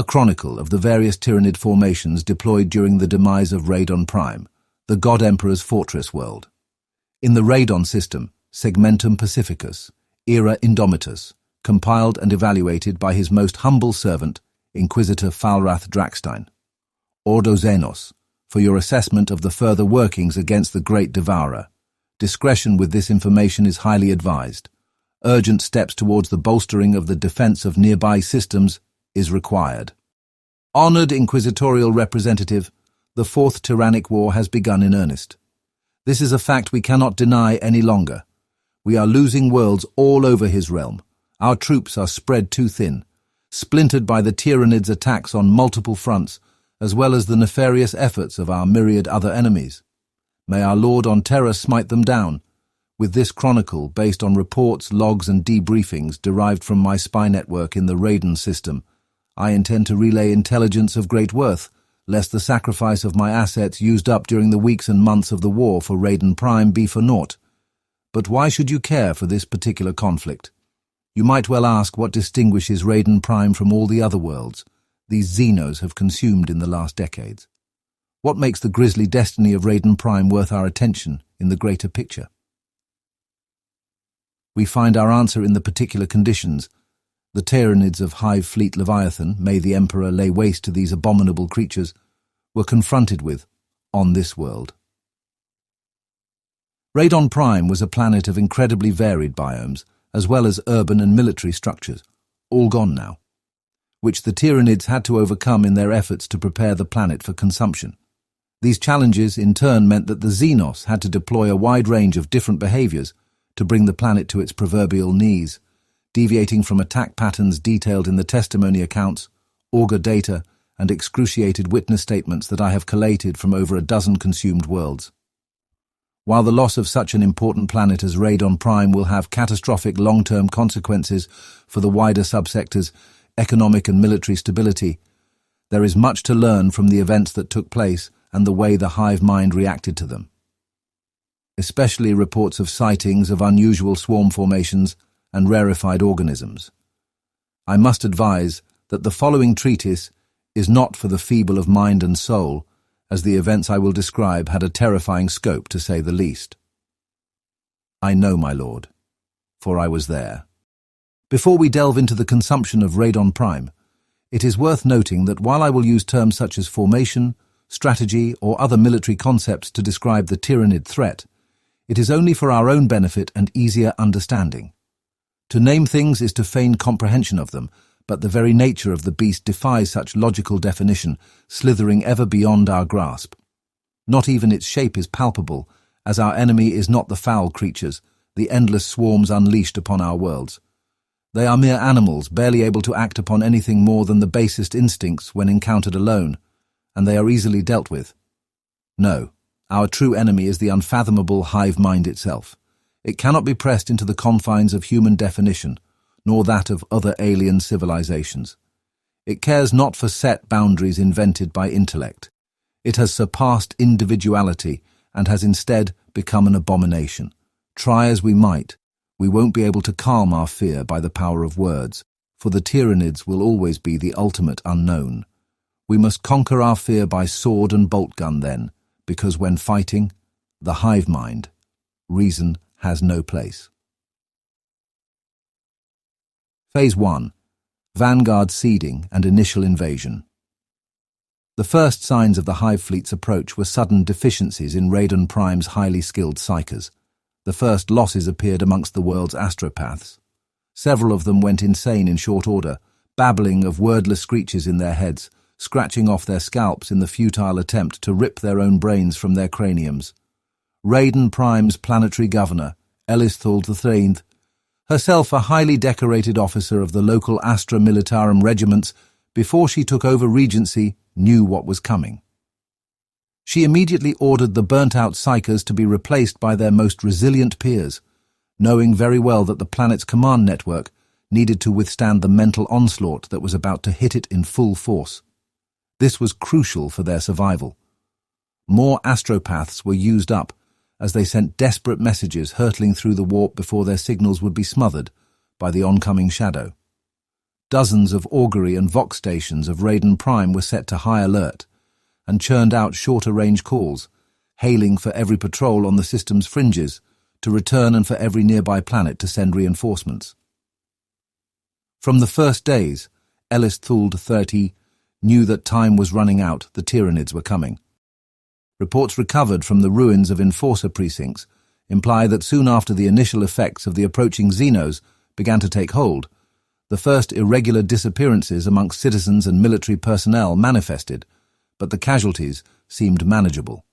A chronicle of the various Tyranid formations deployed during the demise of Rhadon Prime, the God Emperor's fortress world. In the Rhadon system, SEGMENTUM PACIFICUS, era INDOMITUS, compiled and evaluated by his most humble servant, Inquisitor FALRATH DRAKKSTEIN. ORDO XENOS, for your assessment of the further workings against the great Devourer. Discretion with this information is highly advised. Urgent steps towards the bolstering of the defense of nearby systems is required. Honored Inquisitorial Representative, the Fourth Tyrannic War has begun in earnest. This is a fact we cannot deny any longer. We are losing worlds all over his realm. Our troops are spread too thin, splintered by the Tyranids' attacks on multiple fronts, as well as the nefarious efforts of our myriad other enemies. May our Lord on terror smite them down. With this chronicle, based on reports, logs and debriefings derived from my spy network in the Rhadon system, I intend to relay intelligence of great worth, lest the sacrifice of my assets used up during the weeks and months of the war for Rhadon Prime be for naught. But why should you care for this particular conflict? You might well ask what distinguishes Rhadon Prime from all the other worlds these XENOS have consumed in the last decades. What makes the grisly destiny of Rhadon Prime worth our attention in the greater picture? We find our answer in the particular conditions. The Tyranids of Hive Fleet Leviathan, may the Emperor lay waste to these abominable creatures, were confronted with on this world. Rhadon Prime was a planet of incredibly varied biomes, as well as urban and military structures, all gone now, which the Tyranids had to overcome in their efforts to prepare the planet for consumption. These challenges in turn meant that the XENOS had to deploy a wide range of different behaviors to bring the planet to its proverbial knees, deviating from attack patterns detailed in the testimony accounts, augur data, and excruciated witness statements that I have collated from over a dozen consumed worlds. While the loss of such an important planet as Rhadon Prime will have catastrophic long-term consequences for the wider subsector's economic and military stability, there is much to learn from the events that took place and the way the hive mind reacted to them. Especially reports of sightings of unusual swarm formations and rarefied organisms. I must advise that the following treatise is not for the feeble of mind and soul, as the events I will describe had a terrifying scope, to say the least. I know, my lord, for I was there. Before we delve into the consumption of Rhadon Prime, it is worth noting that while I will use terms such as formation, strategy, or other military concepts to describe the Tyranid threat, it is only for our own benefit and easier understanding. To name things is to feign comprehension of them, but the very nature of the beast defies such logical definition, slithering ever beyond our grasp. Not even its shape is palpable, as our enemy is not the foul creatures, the endless swarms unleashed upon our worlds. They are mere animals, barely able to act upon anything more than the basest instincts when encountered alone, and they are easily dealt with. No, our true enemy is the unfathomable hive mind itself. It cannot be pressed into the confines of human definition, nor that of other alien civilizations. It cares not for set boundaries invented by intellect. It has surpassed individuality and has instead become an abomination. Try as we might, we won't be able to calm our fear by the power of words, for the Tyranids will always be the ultimate unknown. We must conquer our fear by sword and bolt gun then, because when fighting, the hive mind, reason has no place. Phase 1. Vanguard seeding and initial invasion. The first signs of the Hive Fleet's approach were sudden deficiencies in Rhadon Prime's highly skilled psychers. The first losses appeared amongst the world's astropaths. Several of them went insane in short order, babbling of wordless screeches in their heads, scratching off their scalps in the futile attempt to rip their own brains from their craniums. Rhadon Prime's planetary governor, Elisthul III, herself a highly decorated officer of the local Astra Militarum regiments, before she took over regency, knew what was coming. She immediately ordered the burnt-out psychers to be replaced by their most resilient peers, knowing very well that the planet's command network needed to withstand the mental onslaught that was about to hit it in full force. This was crucial for their survival. More astropaths were used up, as they sent desperate messages hurtling through the warp before their signals would be smothered by the oncoming shadow. Dozens of augury and vox stations of Rhadon Prime were set to high alert and churned out shorter-range calls, hailing for every patrol on the system's fringes to return and for every nearby planet to send reinforcements. From the first days, Ellis Thuld 30 knew that time was running out, the Tyranids were coming. Reports recovered from the ruins of enforcer precincts imply that soon after the initial effects of the approaching XENOS began to take hold, the first irregular disappearances amongst citizens and military personnel manifested, but the casualties seemed manageable.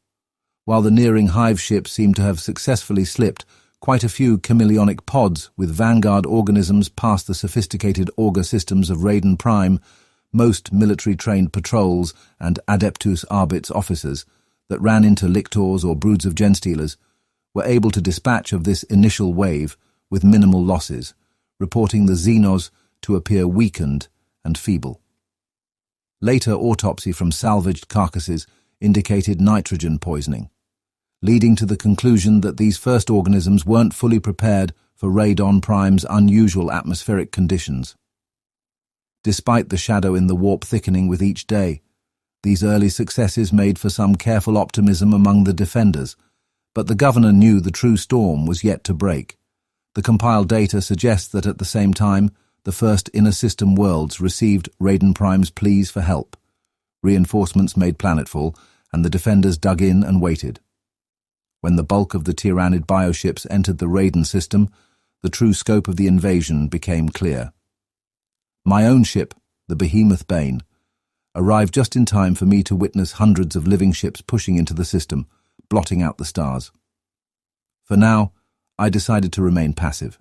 While the nearing hive ship seemed to have successfully slipped quite a few chameleonic pods with Vanguard organisms past the sophisticated auger systems of Rhadon Prime, most military-trained patrols and Adeptus Arbit's officers that ran into lictors or broods of genstealers were able to dispatch of this initial wave with minimal losses, reporting the XENOS to appear weakened and feeble. Later autopsy from salvaged carcasses indicated nitrogen poisoning, leading to the conclusion that these first organisms weren't fully prepared for Rhadon Prime's unusual atmospheric conditions. Despite the shadow in the warp thickening with each day, these early successes made for some careful optimism among the defenders, but the governor knew the true storm was yet to break. The compiled data suggests that at the same time, the first inner-system worlds received Rhadon Prime's pleas for help. Reinforcements made planetfall, and the defenders dug in and waited. When the bulk of the Tyranid bioships entered the Rhadon system, the true scope of the invasion became clear. My own ship, the Behemoth Bane, arrived just in time for me to witness hundreds of living ships pushing into the system, blotting out the stars. For now, I decided to remain passive.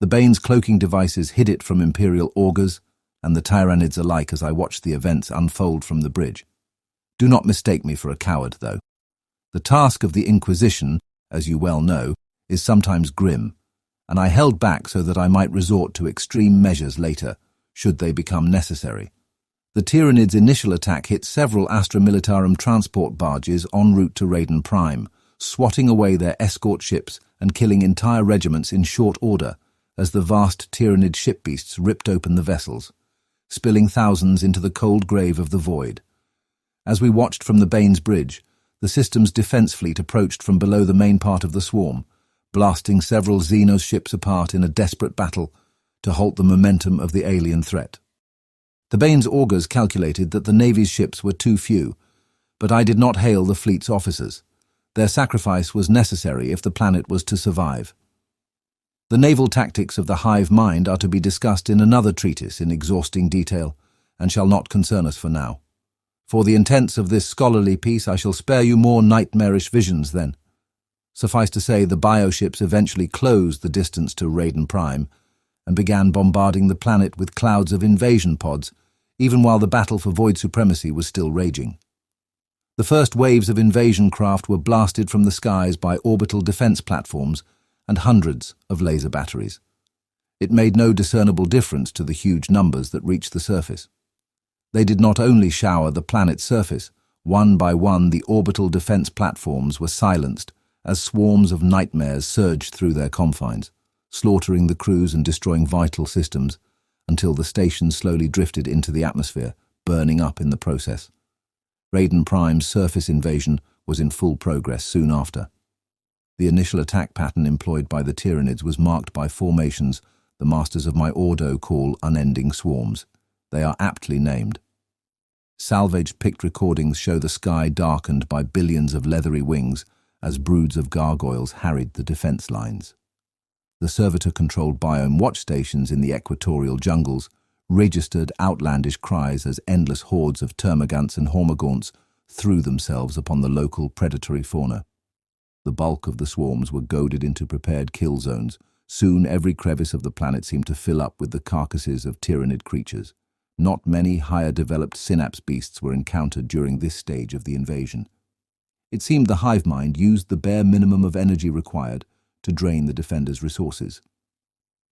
The Bane's cloaking devices hid it from Imperial augurs and the Tyranids alike as I watched the events unfold from the bridge. Do not mistake me for a coward, though. The task of the Inquisition, as you well know, is sometimes grim, and I held back so that I might resort to extreme measures later, should they become necessary. The Tyranids' initial attack hit several Astra Militarum transport barges en route to Rhadon Prime, swatting away their escort ships and killing entire regiments in short order as the vast Tyranid ship beasts ripped open the vessels, spilling thousands into the cold grave of the void. As we watched from the Bane's bridge, the system's defense fleet approached from below the main part of the swarm, blasting several XENOS ships apart in a desperate battle to halt the momentum of the alien threat. The Bane's augurs calculated that the Navy's ships were too few, but I did not hail the fleet's officers. Their sacrifice was necessary if the planet was to survive. The naval tactics of the hive mind are to be discussed in another treatise in exhausting detail, and shall not concern us for now. For the intents of this scholarly piece, I shall spare you more nightmarish visions then. Suffice to say, the bioships eventually closed the distance to Rhadon Prime and began bombarding the planet with clouds of invasion pods, even while the battle for void supremacy was still raging. The first waves of invasion craft were blasted from the skies by orbital defense platforms and hundreds of laser batteries. It made no discernible difference to the huge numbers that reached the surface. They did not only shower the planet's surface, one by one the orbital defense platforms were silenced as swarms of nightmares surged through their confines, slaughtering the crews and destroying vital systems until the station slowly drifted into the atmosphere, burning up in the process. Rhadon Prime's surface invasion was in full progress soon after. The initial attack pattern employed by the Tyranids was marked by formations the masters of my ORDO call unending swarms. They are aptly named. Salvaged picked recordings show the sky darkened by billions of leathery wings as broods of gargoyles harried the defense lines. The servitor-controlled biome watch stations in the equatorial jungles registered outlandish cries as endless hordes of termagants and hormagaunts threw themselves upon the local predatory fauna. The bulk of the swarms were goaded into prepared kill zones. Soon every crevice of the planet seemed to fill up with the carcasses of Tyranid creatures. Not many higher-developed synapse beasts were encountered during this stage of the invasion. It seemed the hive mind used the bare minimum of energy required to drain the defenders' resources.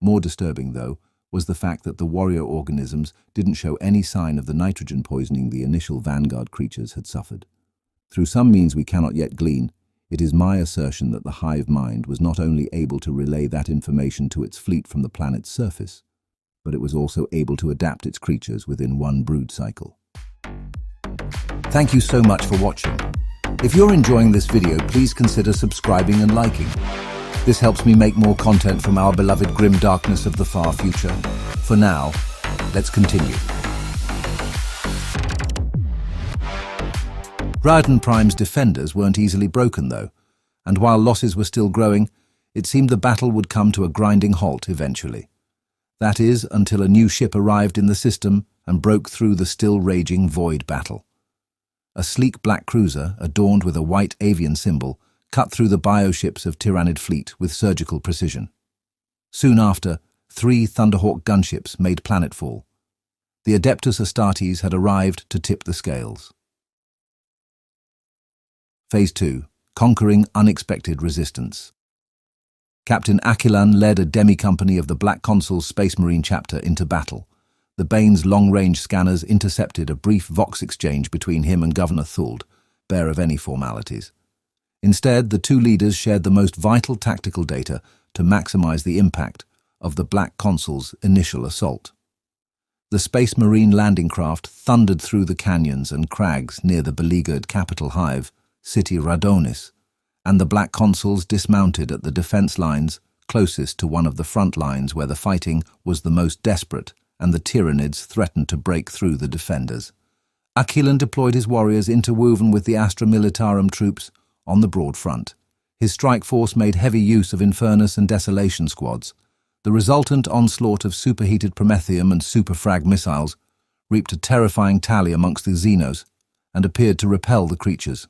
More disturbing, though, was the fact that the warrior organisms didn't show any sign of the nitrogen poisoning the initial Vanguard creatures had suffered. Through some means we cannot yet glean, it is my assertion that the hive mind was not only able to relay that information to its fleet from the planet's surface, but it was also able to adapt its creatures within one brood cycle. Thank you so much for watching. If you're enjoying this video, please consider subscribing and liking. This helps me make more content from our beloved grim darkness of the far future. For now, let's continue. Rhadon Prime's defenders weren't easily broken though, and while losses were still growing, it seemed the battle would come to a grinding halt eventually. That is, until a new ship arrived in the system and broke through the still raging void battle. A sleek black cruiser, adorned with a white avian symbol, cut through the bioships of Tyranid fleet with surgical precision. Soon after, 3 Thunderhawk gunships made planetfall. The Adeptus Astartes had arrived to tip the scales. Phase 2. Conquering Unexpected Resistance. Captain Aquilon led a demi-company of the Black Consul's Space Marine chapter into battle. The Bane's long-range scanners intercepted a brief Vox exchange between him and Governor Thuld, bare of any formalities. Instead, the two leaders shared the most vital tactical data to maximize the impact of the Black Consul's initial assault. The Space Marine landing craft thundered through the canyons and crags near the beleaguered capital hive, city Rhadonis, and the Black Consuls dismounted at the defense lines closest to one of the front lines where the fighting was the most desperate and the Tyranids threatened to break through the defenders. Aquilon deployed his warriors interwoven with the Astra Militarum troops on the broad front. His strike force made heavy use of Infernus and Desolation squads. The resultant onslaught of superheated Promethium and superfrag missiles reaped a terrifying tally amongst the XENOS and appeared to repel the creatures.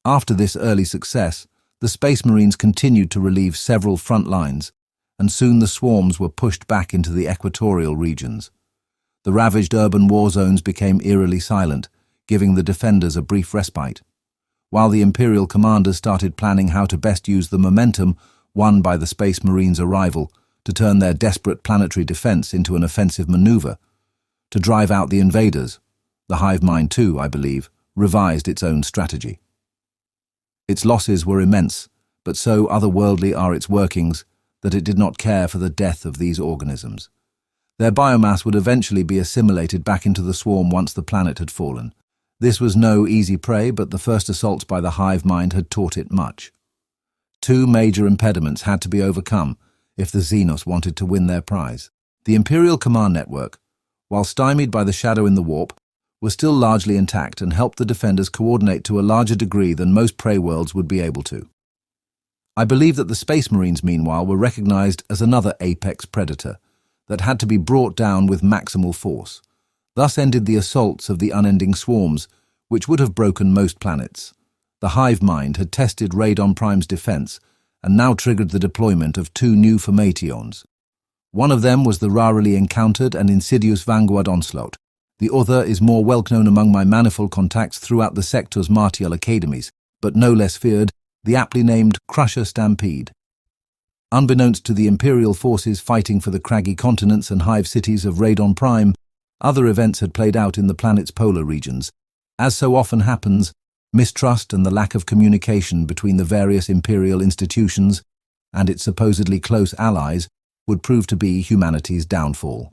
After this early success, the Space Marines continued to relieve several front lines, and soon the swarms were pushed back into the equatorial regions. The ravaged urban war zones became eerily silent, giving the defenders a brief respite, while the Imperial commanders started planning how to best use the momentum won by the Space Marines' arrival to turn their desperate planetary defense into an offensive maneuver. To drive out the invaders, the hive mind too, I believe, revised its own strategy. Its losses were immense, but so otherworldly are its workings that it did not care for the death of these organisms. Their biomass would eventually be assimilated back into the swarm once the planet had fallen. This was no easy prey, but the first assaults by the hive mind had taught it much. 2 major impediments had to be overcome if the XENOS wanted to win their prize. The Imperial command network, while stymied by the shadow in the warp, was still largely intact and helped the defenders coordinate to a larger degree than most prey worlds would be able to. I believe that the Space Marines, meanwhile, were recognized as another apex predator that had to be brought down with maximal force. Thus ended the assaults of the unending swarms, which would have broken most planets. The hive mind had tested Rhadon Prime's defense and now triggered the deployment of 2 new formations. One of them was the rarely encountered and insidious Vanguard onslaught. The other is more well-known among my manifold contacts throughout the sector's martial academies, but no less feared, the aptly named Crusher Stampede. Unbeknownst to the Imperial forces fighting for the craggy continents and hive cities of Rhadon Prime, other events had played out in the planet's polar regions. As so often happens, mistrust and the lack of communication between the various Imperial institutions and its supposedly close allies would prove to be humanity's downfall.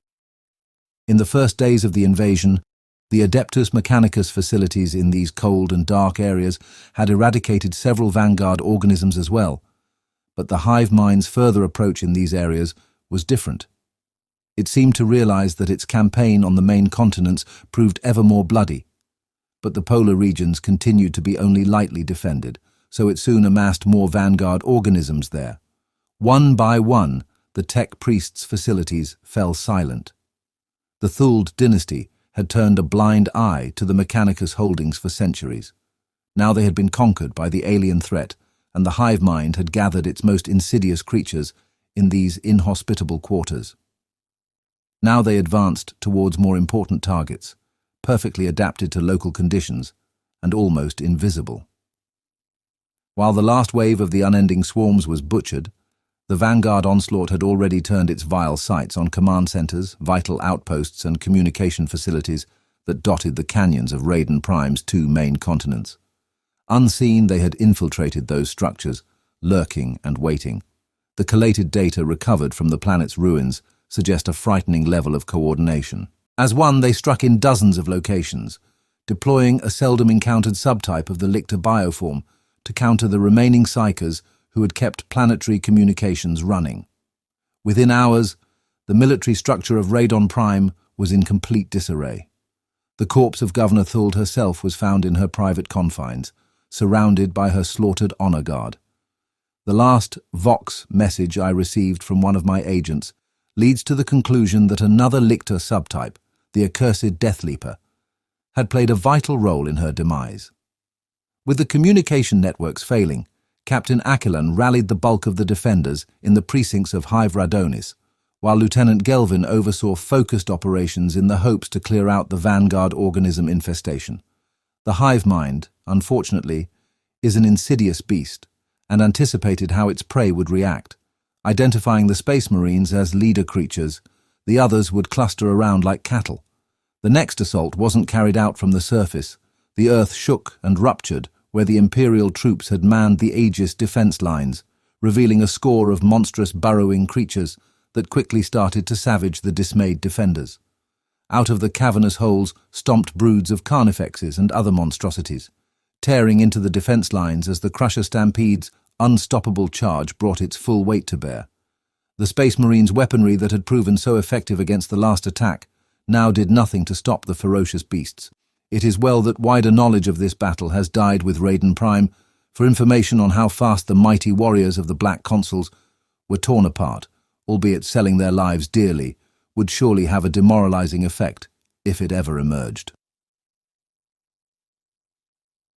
In the first days of the invasion, the Adeptus Mechanicus facilities in these cold and dark areas had eradicated several Vanguard organisms as well, but the hive mind's further approach in these areas was different. It seemed to realize that its campaign on the main continents proved ever more bloody, but the polar regions continued to be only lightly defended, so it soon amassed more Vanguard organisms there. One by one, the Tech Priest's facilities fell silent. The Thuld dynasty had turned a blind eye to the Mechanicus holdings for centuries. Now they had been conquered by the alien threat, and the hive mind had gathered its most insidious creatures in these inhospitable quarters. Now they advanced towards more important targets, perfectly adapted to local conditions and almost invisible. While the last wave of the unending swarms was butchered, the Vanguard onslaught had already turned its vile sights on command centers, vital outposts and communication facilities that dotted the canyons of Rhadon Prime's 2 main continents. Unseen, they had infiltrated those structures, lurking and waiting. The collated data recovered from the planet's ruins suggest a frightening level of coordination. As one, they struck in dozens of locations, deploying a seldom-encountered subtype of the Lictor bioform to counter the remaining psychers who had kept planetary communications running. Within hours, the military structure of Rhadon Prime was in complete disarray. The corpse of Governor Thuld herself was found in her private confines, surrounded by her slaughtered honor guard. The last Vox message I received from one of my agents leads to the conclusion that another Lictor subtype, the accursed Death Leaper, had played a vital role in her demise. With the communication networks failing, Captain Aquilon rallied the bulk of the defenders in the precincts of Hive Rhadonis, while Lieutenant Gelvin oversaw focused operations in the hopes to clear out the Vanguard organism infestation. The hive mind, unfortunately, is an insidious beast, and anticipated how its prey would react. Identifying the Space Marines as leader creatures, the others would cluster around like cattle. The next assault wasn't carried out from the surface. The earth shook and ruptured where the Imperial troops had manned the Aegis defense lines, revealing a score of monstrous burrowing creatures that quickly started to savage the dismayed defenders. Out of the cavernous holes stomped broods of carnifexes and other monstrosities, tearing into the defense lines as the Crusher Stampede's unstoppable charge brought its full weight to bear. The Space Marines' weaponry that had proven so effective against the last attack now did nothing to stop the ferocious beasts. It is well that wider knowledge of this battle has died with Rhadon Prime, for information on how fast the mighty warriors of the Black Consuls were torn apart, albeit selling their lives dearly, would surely have a demoralizing effect if it ever emerged.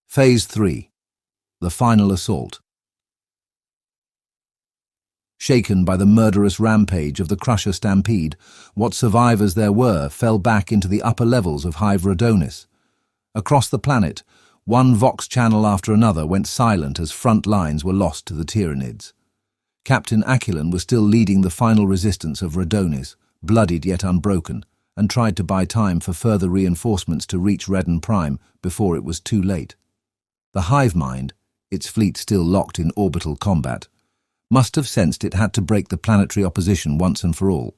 Phase 3. The Final Assault. Shaken by the murderous rampage of the Crusher Stampede, what survivors there were fell back into the upper levels of Hive Rhadonis. Across the planet, one Vox channel after another went silent as front lines were lost to the Tyranids. Captain Aquilon was still leading the final resistance of Rhadonis, bloodied yet unbroken, and tried to buy time for further reinforcements to reach Rhadon Prime before it was too late. The hive mind, its fleet still locked in orbital combat, must have sensed it had to break the planetary opposition once and for all.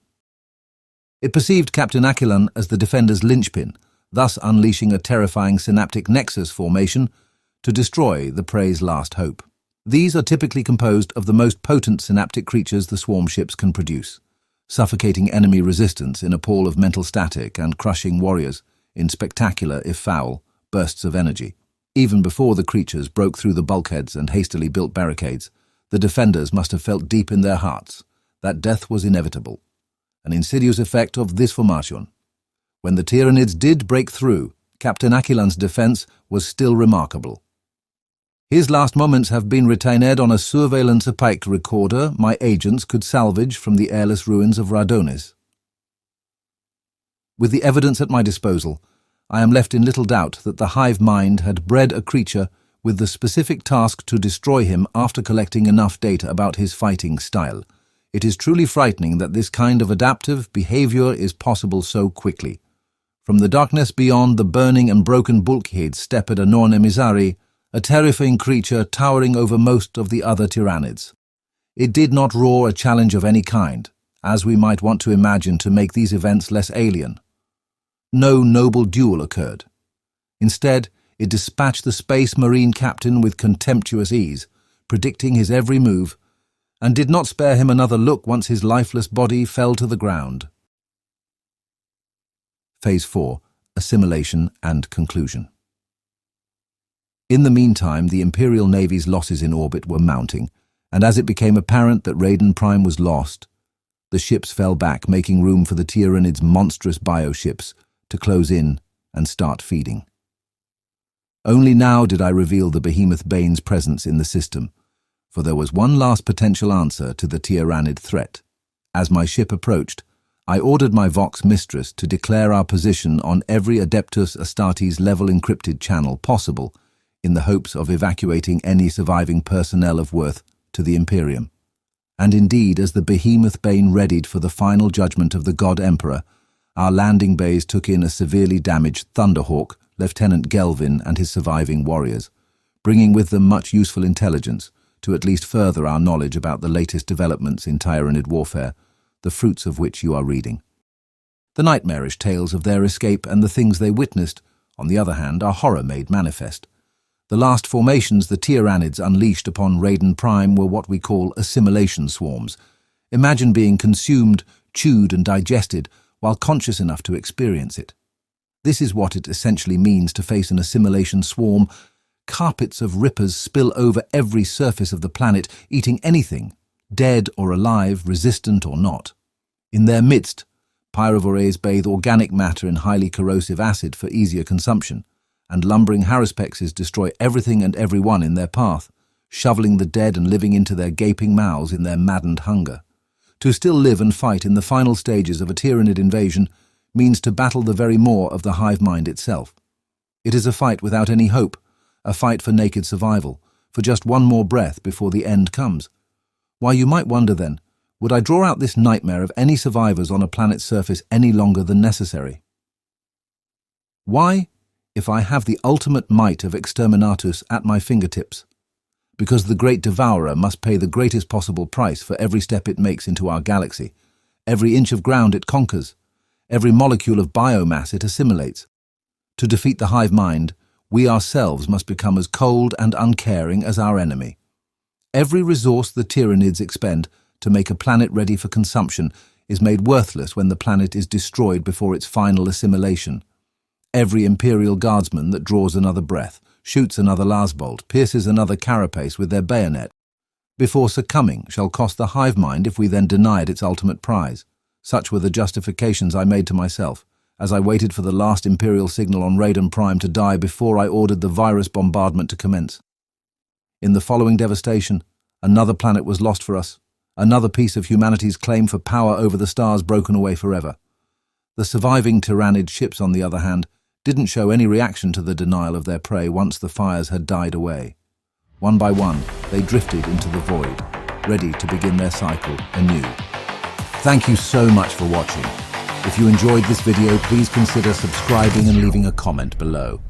It perceived Captain Aquilon as the defender's linchpin, thus unleashing a terrifying synaptic nexus formation to destroy the prey's last hope. These are typically composed of the most potent synaptic creatures the swarm ships can produce, suffocating enemy resistance in a pall of mental static and crushing warriors in spectacular, if foul, bursts of energy. Even before the creatures broke through the bulkheads and hastily built barricades, the defenders must have felt deep in their hearts that death was inevitable, an insidious effect of this formation. When the Tyranids did break through, Captain Aquilon's defense was still remarkable. His last moments have been retained on a surveillance opaque recorder my agents could salvage from the airless ruins of Rhadonis. With the evidence at my disposal, I am left in little doubt that the hive mind had bred a creature with the specific task to destroy him after collecting enough data about his fighting style. It is truly frightening that this kind of adaptive behavior is possible so quickly. From the darkness beyond the burning and broken bulkheads stepped a non emissary, a terrifying creature towering over most of the other Tyranids. It did not roar a challenge of any kind, as we might want to imagine to make these events less alien. No noble duel occurred. Instead, it dispatched the Space Marine captain with contemptuous ease, predicting his every move, and did not spare him another look once his lifeless body fell to the ground. Phase 4. Assimilation and Conclusion. In the meantime, the Imperial Navy's losses in orbit were mounting, and as it became apparent that Rhadon Prime was lost, the ships fell back, making room for the Tyranids' monstrous bioships to close in and start feeding. Only now did I reveal the behemoth Bane's presence in the system, for there was one last potential answer to the Tyranid threat. As my ship approached, I ordered my Vox mistress to declare our position on every Adeptus Astartes level encrypted channel possible in the hopes of evacuating any surviving personnel of worth to the Imperium. And indeed, as the behemoth Bane readied for the final judgment of the God Emperor, our landing bays took in a severely damaged Thunderhawk, Lieutenant Gelvin and his surviving warriors, bringing with them much useful intelligence to at least further our knowledge about the latest developments in Tyranid warfare, the fruits of which you are reading. The nightmarish tales of their escape and the things they witnessed, on the other hand, are horror made manifest. The last formations the Tyranids unleashed upon Rhadon Prime were what we call assimilation swarms. Imagine being consumed, chewed and digested while conscious enough to experience it. This is what it essentially means to face an assimilation swarm. Carpets of rippers spill over every surface of the planet, eating anything, dead or alive, resistant or not. In their midst, pyrovores bathe organic matter in highly corrosive acid for easier consumption, and lumbering haruspexes destroy everything and everyone in their path, shoveling the dead and living into their gaping mouths in their maddened hunger. To still live and fight in the final stages of a Tyranid invasion means to battle the very maw of the hive mind itself. It is a fight without any hope, a fight for naked survival, for just one more breath before the end comes. Why, you might wonder then, would I draw out this nightmare of any survivors on a planet's surface any longer than necessary? Why, if I have the ultimate might of Exterminatus at my fingertips? Because the great Devourer must pay the greatest possible price for every step it makes into our galaxy, every inch of ground it conquers, every molecule of biomass it assimilates. To defeat the hive mind, we ourselves must become as cold and uncaring as our enemy. Every resource the Tyranids expend to make a planet ready for consumption is made worthless when the planet is destroyed before its final assimilation. Every Imperial Guardsman that draws another breath, shoots another lasbolt, pierces another carapace with their bayonet, before succumbing shall cost the hive mind if we then denied its ultimate prize. Such were the justifications I made to myself, as I waited for the last Imperial signal on Rhadon Prime to die before I ordered the virus bombardment to commence. In the following devastation, another planet was lost for us, another piece of humanity's claim for power over the stars broken away forever. The surviving Tyranid ships, on the other hand, didn't show any reaction to the denial of their prey once the fires had died away. One by one, they drifted into the void, ready to begin their cycle anew. Thank you so much for watching. If you enjoyed this video, please consider subscribing and leaving a comment below.